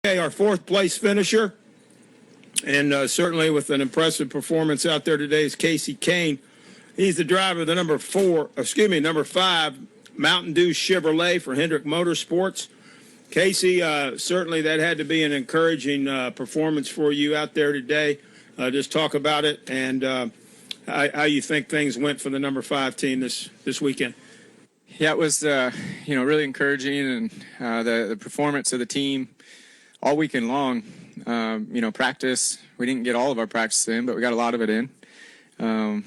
Okay, our fourth place finisher, and certainly with an impressive performance out there today, is Kasey Kahne. He's the driver of the number 5 Mountain Dew Chevrolet for Hendrick Motorsports. Kasey, certainly that had to be an encouraging performance for you out there today. Just talk about it and how you think things went for the number 5 team this weekend. Yeah, it was really encouraging, and the performance of the team all weekend long. Practice, we didn't get all of our practice in, but we got a lot of it in. And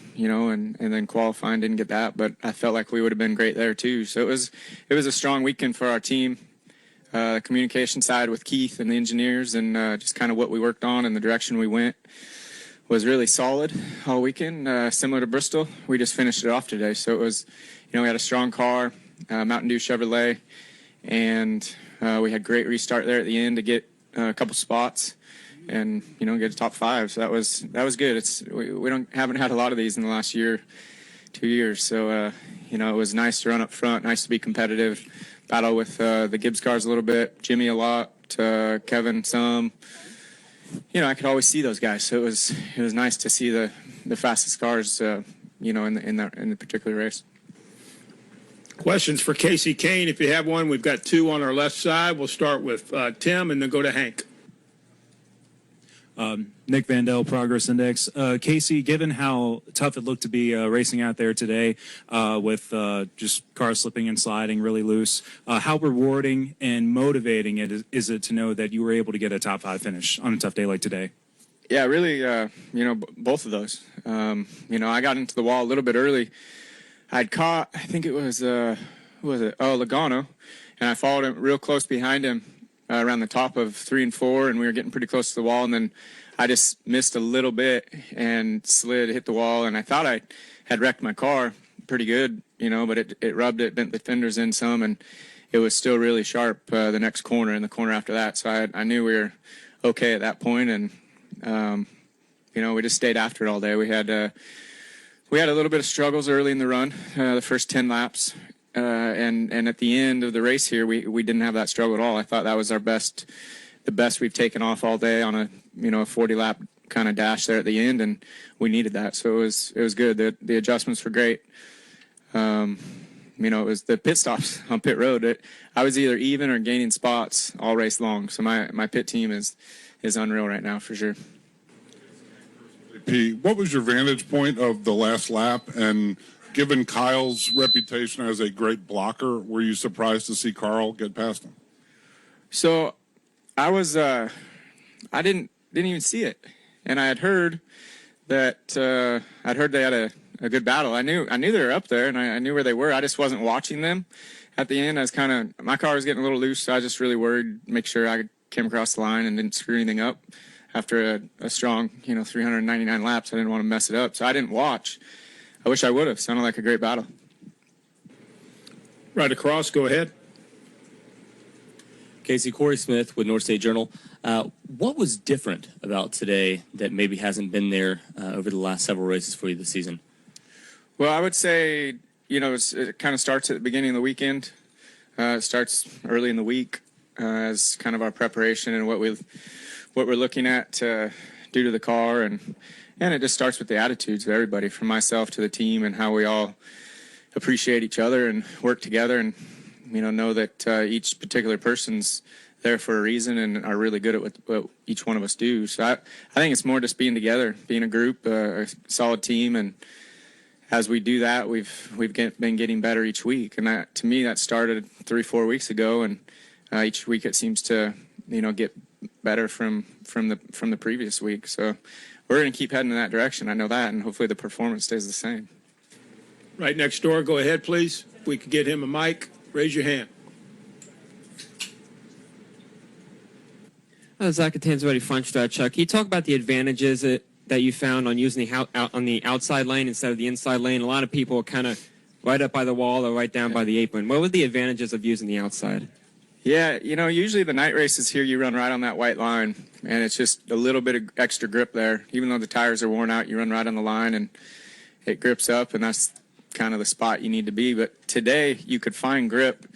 then qualifying, didn't get that, but I felt like we would have been great there too. So it was a strong weekend for our team. The communication side with Keith and the engineers, and just kind of what we worked on and the direction we went was really solid all weekend. Similar to Bristol, we just finished it off today. So it was, we had a strong car, Mountain Dew Chevrolet, and we had great restart there at the end to get a couple spots and get a top 5. So that was good. We haven't had a lot of these in the last 2 years. So it was nice to run up front, nice to be competitive, battle with the Gibbs cars a little bit, Jimmy a lot, Kevin some. I could always see those guys. So it was nice to see the fastest cars in the particular race. Questions for Kasey Kahne, if you have one. We've got 2 on our left side. We'll start with Tim and then go to Hank. Nick Vandell, Progress Index. Kasey, given how tough it looked to be racing out there today with just cars slipping and sliding really loose, how rewarding and motivating is it to know that you were able to get a top 5 finish on a tough day like today? Yeah, really, both of those. I got into the wall a little bit early. I'd caught, I think it was, who was it? Oh, Logano. And I followed him real close behind him around the top of 3 and 4, and we were getting pretty close to the wall. And then I just missed a little bit and hit the wall. And I thought I had wrecked my car pretty good, but it rubbed it, bent the fenders in some, and it was still really sharp the next corner and the corner after that. So I knew we were okay at that point, and, we just stayed after it all day. We had a little bit of struggles early in the run, the first 10 laps, and at the end of the race here, we didn't have that struggle at all. I thought that was the best we've taken off all day on a 40-lap kind of dash there at the end, and we needed that. So it was good. The adjustments were great. It was the pit stops on pit road. I was either even or gaining spots all race long. So my pit team is unreal right now for sure. Pete, what was your vantage point of the last lap? And given Kyle's reputation as a great blocker, were you surprised to see Carl get past him? So I was, I didn't even see it. And I had heard that, they had a good battle. I knew they were up there, and I knew where they were. I just wasn't watching them at the end. My car was getting a little loose, so I was just really worried, make sure I came across the line and didn't screw anything up. After a strong, 399 laps, I didn't want to mess it up. So I didn't watch. I wish I would have. Sounded like a great battle. Right across, go ahead. Kasey, Corey Smith with North State Journal. What was different about today that maybe hasn't been there over the last several races for you this season? Well, I would say, it kind of starts at the beginning of the weekend. It starts early in the week as kind of our preparation and what we're looking at to do to the car, and it just starts with the attitudes of everybody, from myself to the team, and how we all appreciate each other and work together, and know that each particular person's there for a reason and are really good at what each one of us do. So I think it's more just being together, being a group, a solid team, and as we do that, we've been getting better each week, and that, to me, that started 3-4 weeks ago, and each week it seems to get better from the previous week. So we're going to keep heading in that direction. I know that, and hopefully the performance stays the same. Right next door, go ahead, please. If we could get him a mic, raise your hand. Zach Catanzarelli, front stretch. Can you talk about the advantages that you found on using on the outside lane instead of the inside lane? A lot of people are kind of right up by the wall or right down by the apron. What were the advantages of using the outside? Yeah, usually the night races here, you run right on that white line, and it's just a little bit of extra grip there. Even though the tires are worn out, you run right on the line, and it grips up, and that's kind of the spot you need to be. But today, you could find grip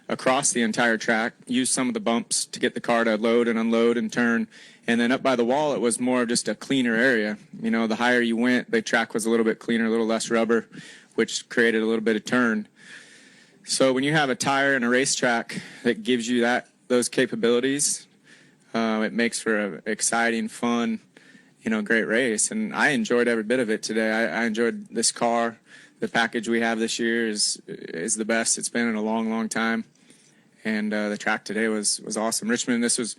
across the entire track, used some of the bumps to get the car to load and unload and turn. And then up by the wall, it was more of just a cleaner area. You know, the higher you went, the track was a little bit cleaner, a little less rubber, which created a little bit of turn. So when you have a tire and a racetrack that gives you those capabilities, it makes for an exciting, fun, great race. And I enjoyed every bit of it today. I enjoyed this car. The package we have this year is the best it's been in a long, long time. And the track today was awesome. Richmond, this was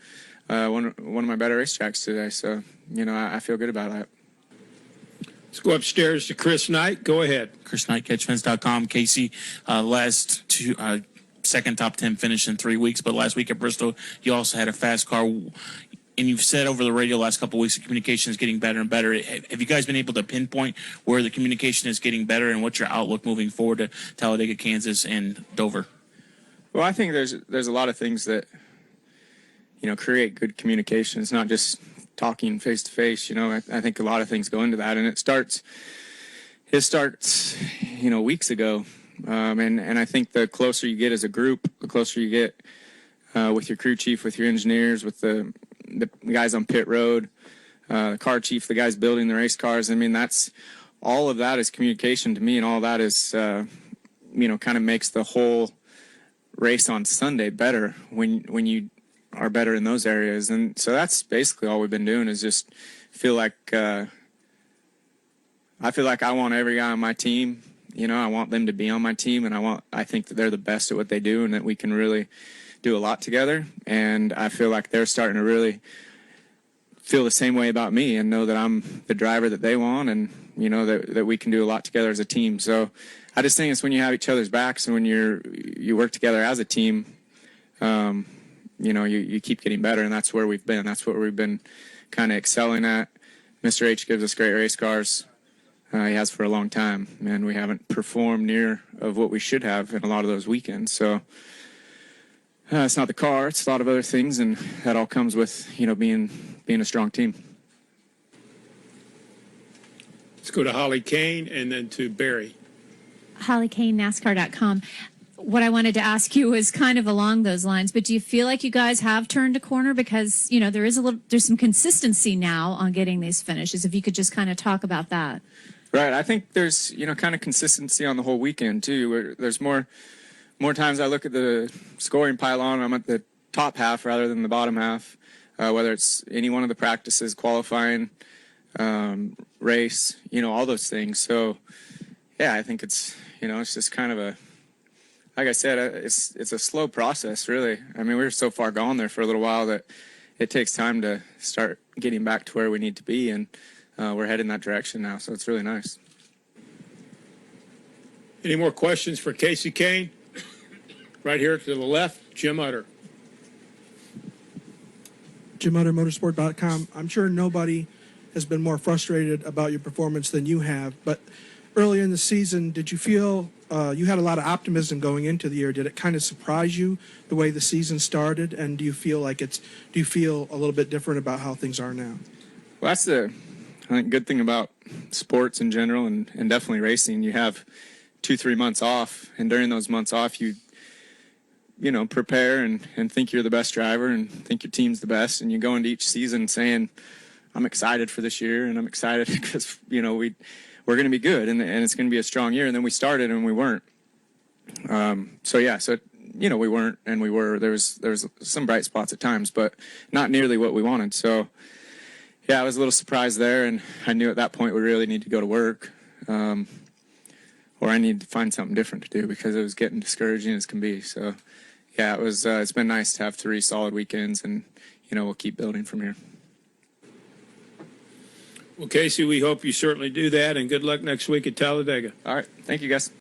one of my better racetracks today. So, I feel good about that. Let's go upstairs to Chris Knight. Go ahead. Chris Knight, catchfence.com. Kasey, last two, second top 10 finish in 3 weeks, but last week at Bristol, you also had a fast car. And you've said over the radio last couple of weeks, the communication is getting better and better. Have you guys been able to pinpoint where the communication is getting better, and what's your outlook moving forward to Talladega, Kansas, and Dover? Well, I think there's a lot of things that, create good communication. It's not just talking face to face. I think a lot of things go into that, and it starts weeks ago. And I think the closer you get as a group, the closer you get with your crew chief, with your engineers, with the guys on pit road, the car chief, the guys building the race cars. I mean, all of that is communication to me, and all that is, kind of makes the whole race on Sunday better when you are better in those areas. And so that's basically all we've been doing, is just feel like I want every guy on my team. I want them to be on my team, and I think that they're the best at what they do, and that we can really do a lot together. And I feel like they're starting to really feel the same way about me, and know that I'm the driver that they want, and that we can do a lot together as a team. So I just think it's when you have each other's backs, and when you work together as a team, you keep getting better, and that's where we've been. That's what we've been kind of excelling at. Mr. H gives us great race cars. He has for a long time, and we haven't performed near of what we should have in a lot of those weekends. So it's not the car; it's a lot of other things, and that all comes with being a strong team. Let's go to Holly Kane and then to Barry. Holly Kane, NASCAR.com. What I wanted to ask you was kind of along those lines, but do you feel like you guys have turned a corner? Because, there's some consistency now on getting these finishes. If you could just kind of talk about that. Right. I think there's, kind of consistency on the whole weekend, too. Where there's more times I look at the scoring pylon, I'm at the top half rather than the bottom half, whether it's any one of the practices, qualifying, race, all those things. So, yeah, I think it's, it's just kind of like I said, it's a slow process, really. I mean, we were so far gone there for a little while that it takes time to start getting back to where we need to be, and we're heading that direction now, so it's really nice. Any more questions for Kasey Kahne? Right here to the left, Jim Utter. Jim Utter, Motorsport.com. I'm sure nobody has been more frustrated about your performance than you have, but earlier in the season, did you feel you had a lot of optimism going into the year? Did it kind of surprise you the way the season started? And do you feel a little bit different about how things are now? Well, that's I think, good thing about sports in general, and definitely racing. You have 2-3 months off, and during those months off, you prepare and think you're the best driver and think your team's the best, and you go into each season saying, I'm excited for this year, and I'm excited because we're going to be good, and it's going to be a strong year. And then we started, and we weren't. We weren't, and we were. There was some bright spots at times, but not nearly what we wanted. So, yeah, I was a little surprised there, and I knew at that point we really need to go to work, or I need to find something different to do, because it was getting discouraging as can be. So, yeah, it was. It's been nice to have 3 solid weekends, and we'll keep building from here. Well, Kasey, we hope you certainly do that, and good luck next week at Talladega. All right. Thank you, guys.